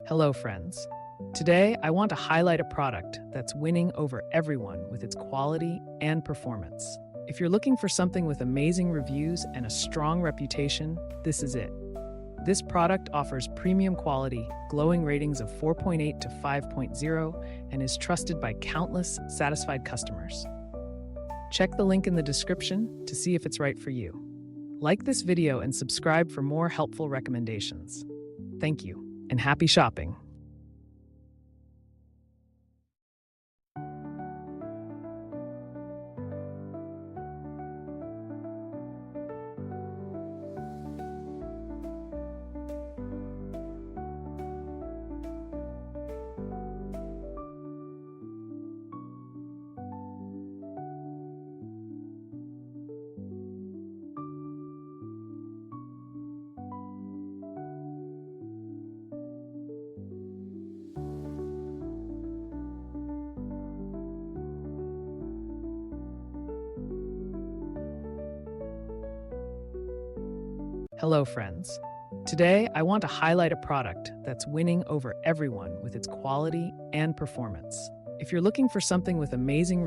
Hello, friends. Today, I want to highlight a product that's winning over everyone with its quality and performance. If you're looking for something with amazing reviews and a strong reputation, this is it. This product offers premium quality, glowing ratings of 4.8 to 5.0, and is trusted by countless satisfied customers. Check the link in the description to see if it's right for you. Like this video and subscribe for more helpful recommendations. Thank you, and happy shopping! Hello, friends. Today, I want to highlight a product that's winning over everyone with its quality and performance. If you're looking for something with amazing